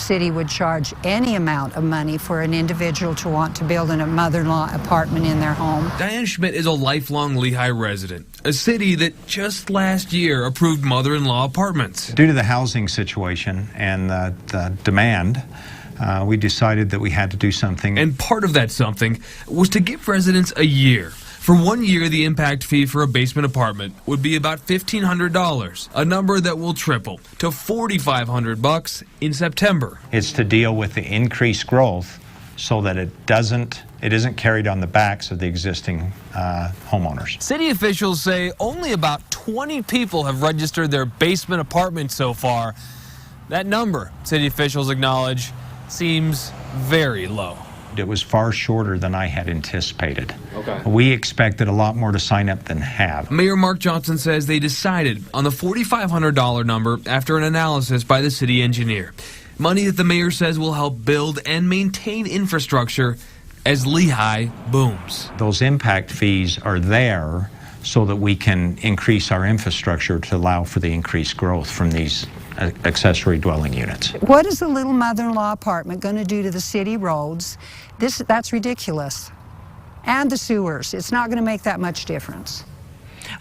city would charge any amount of money for an individual to want to build a mother-in-law apartment in their home. Diane Schmidt is a lifelong Lehigh resident, a city that just last year approved mother-in-law apartments. Due to the housing situation and the demand, we decided that we had to do something. And part of that something was to give residents a year. For 1 year, the impact fee for a basement apartment would be about $1,500, a number that will triple to $4,500 in September. It's to deal with the increased growth so that it isn't carried on the backs of the existing homeowners. City officials say only about 20 people have registered their basement apartment so far. That number, city officials acknowledge, seems very low. It was far shorter than I had anticipated. Okay. We expected a lot more to sign up than have. Mayor Mark Johnson says they decided on the $4,500 number after an analysis by the city engineer. Money that the mayor says will help build and maintain infrastructure as Lehigh booms. Those impact fees are there so that we can increase our infrastructure to allow for the increased growth from these accessory dwelling units. What is a little mother-in-law apartment going to do to the city roads? That's ridiculous. And the sewers. It's not going to make that much difference.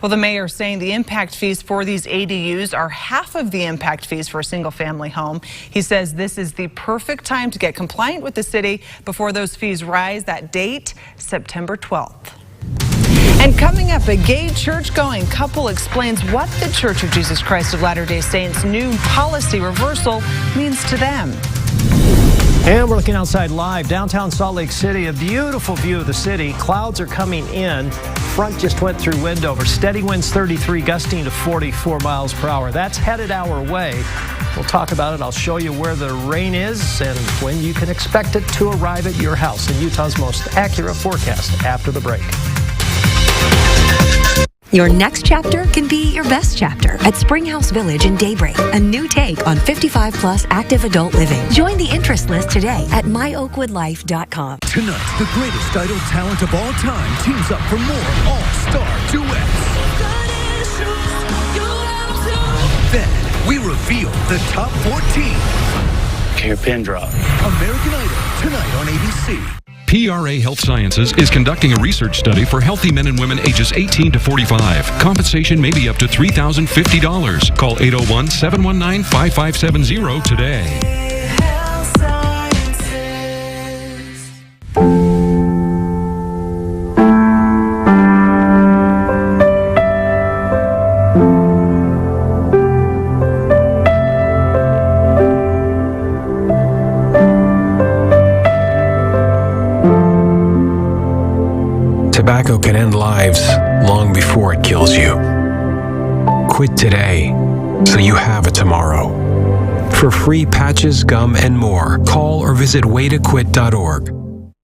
Well, the mayor is saying the impact fees for these ADUs are half of the impact fees for a single-family home. He says this is the perfect time to get compliant with the city before those fees rise. That date, September 12th. And coming up, a gay church-going couple explains what the Church of Jesus Christ of Latter-day Saints' new policy reversal means to them. And we're looking outside live, downtown Salt Lake City, a beautiful view of the city. Clouds are coming in. Front just went through Wendover. Steady winds 33, gusting to 44 miles per hour. That's headed our way. We'll talk about it. I'll show you where the rain is and when you can expect it to arrive at your house in Utah's most accurate forecast after the break. Your next chapter can be your best chapter at Springhouse Village in Daybreak, a new take on 55-plus active adult living. Join the interest list today at myoakwoodlife.com. Tonight, the greatest idol talent of all time teams up for more all-star duets. Then, we reveal the top 14. Your pin drop. American Idol, tonight on ABC. PRA Health Sciences is conducting a research study for healthy men and women ages 18 to 45. Compensation may be up to $3,050. Call 801-719-5570 today. Tobacco can end lives long before it kills you. Quit today so you have a tomorrow. For free patches, gum, and more, call or visit waytoquit.org.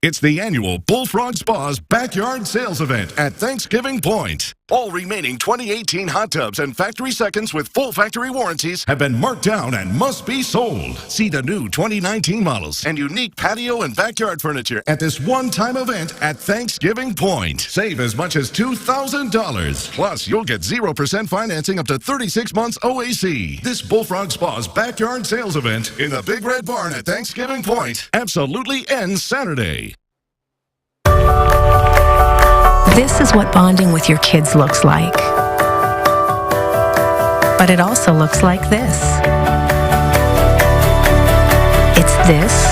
It's the annual Bullfrog Spa's Backyard Sales Event at Thanksgiving Point. All remaining 2018 hot tubs and factory seconds with full factory warranties have been marked down and must be sold. See the new 2019 models and unique patio and backyard furniture at this one-time event at Thanksgiving Point. Save as much as $2,000. Plus, you'll get 0% financing up to 36 months OAC. This Bullfrog Spa's Backyard Sales Event in the Big Red Barn at Thanksgiving Point absolutely ends Saturday. This is what bonding with your kids looks like. But it also looks like this. It's this.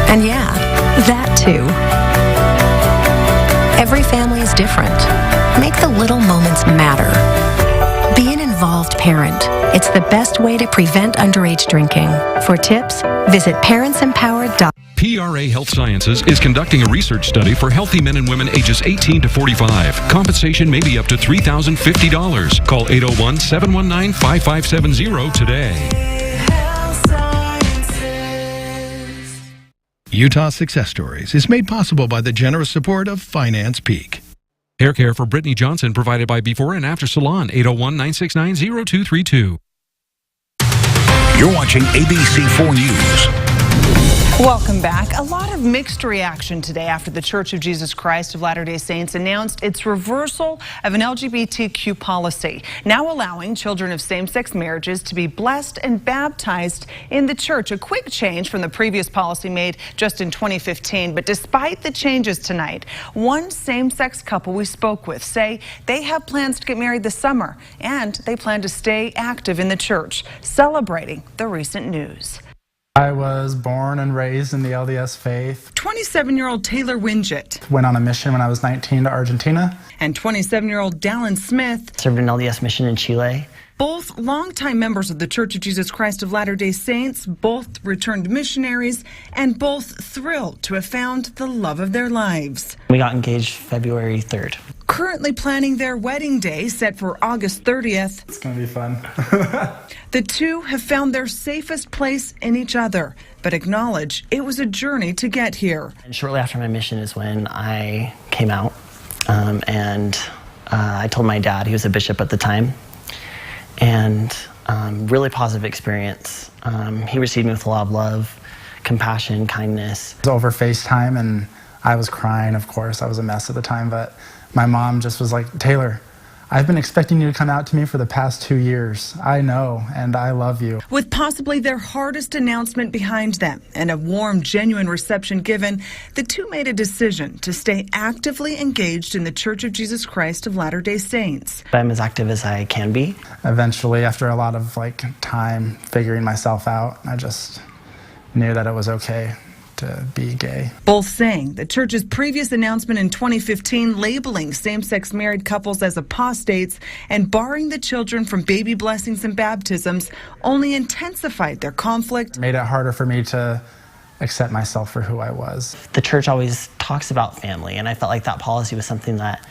And yeah, that too. Every family is different. Make the little moments matter. Be an involved parent. It's the best way to prevent underage drinking. For tips, visit parentsempowered.com. PRA Health Sciences is conducting a research study for healthy men and women ages 18 to 45. Compensation may be up to $3,050. Call 801-719-5570 today. Utah Success Stories is made possible by the generous support of Finance Peak. Hair care for Brittany Johnson provided by Before and After Salon, 801-969-0232. You're watching ABC4 News. Welcome back. A lot of mixed reaction today after the Church of Jesus Christ of Latter-day Saints announced its reversal of an LGBTQ policy, now allowing children of same-sex marriages to be blessed and baptized in the church. A quick change from the previous policy made just in 2015. But despite the changes tonight, one same-sex couple we spoke with say they have plans to get married this summer, and they plan to stay active in the church, celebrating the recent news. I was born and raised in the LDS faith. 27-year-old Taylor Winget Went on a mission when I was 19 to Argentina. and 27-year-old Dallin Smith served an LDS mission in Chile. both longtime members of the Church of Jesus Christ of Latter-day Saints, both returned missionaries, and both thrilled to have found the love of their lives. We got engaged February 3rd. Currently planning their wedding day set for August 30th. It's going to be fun. The two have found their safest place in each other, but acknowledge it was a journey to get here. And shortly after my mission is when I came out, and I told my dad, he was a bishop at the time, and really positive experience. He received me with a lot of love, compassion, kindness. It was over FaceTime, and I was crying, of course. I was a mess at the time, but my mom just was like, Taylor, I've been expecting you to come out to me for the past 2 years. I know, and I love you. With possibly their hardest announcement behind them and a warm, genuine reception given, the two made a decision to stay actively engaged in the Church of Jesus Christ of Latter-day Saints. I'm as active as I can be. Eventually, after a lot of time figuring myself out, I just knew that it was okay to be gay. Both saying the church's previous announcement in 2015 labeling same-sex married couples as apostates and barring the children from baby blessings and baptisms only intensified their conflict. It made it harder for me to accept myself for who I was. The church always talks about family, and I felt like that policy was something that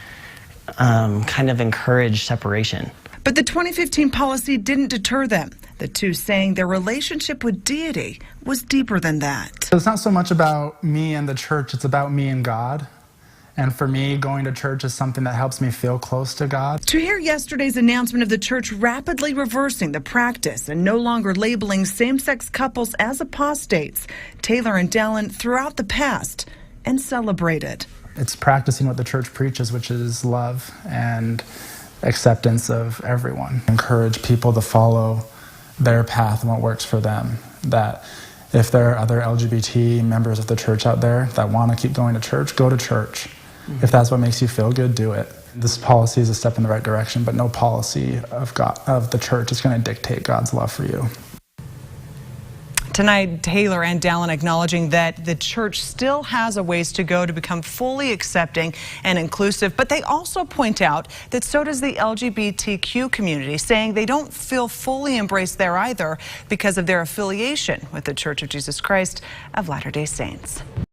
kind of encouraged separation. But the 2015 policy didn't deter them. The two saying their relationship with deity was deeper than that. It's not so much about me and the church, it's about me and God. And for me, going to church is something that helps me feel close to God. To hear yesterday's announcement of the church rapidly reversing the practice and no longer labeling same-sex couples as apostates, Taylor and Dallin threw out the past and celebrated. It's practicing what the church preaches, which is love and acceptance of everyone. Encourage people to follow their path and what works for them. That if there are other LGBT members of the church out there that want to keep going to church, go to church. If that's what makes you feel good, do it. This policy is a step in the right direction, but no policy of the church is going to dictate God's love for you. Tonight, Taylor and Dallin acknowledging that the church still has a ways to go to become fully accepting and inclusive, but they also point out that so does the LGBTQ community, saying they don't feel fully embraced there either because of their affiliation with the Church of Jesus Christ of Latter-day Saints.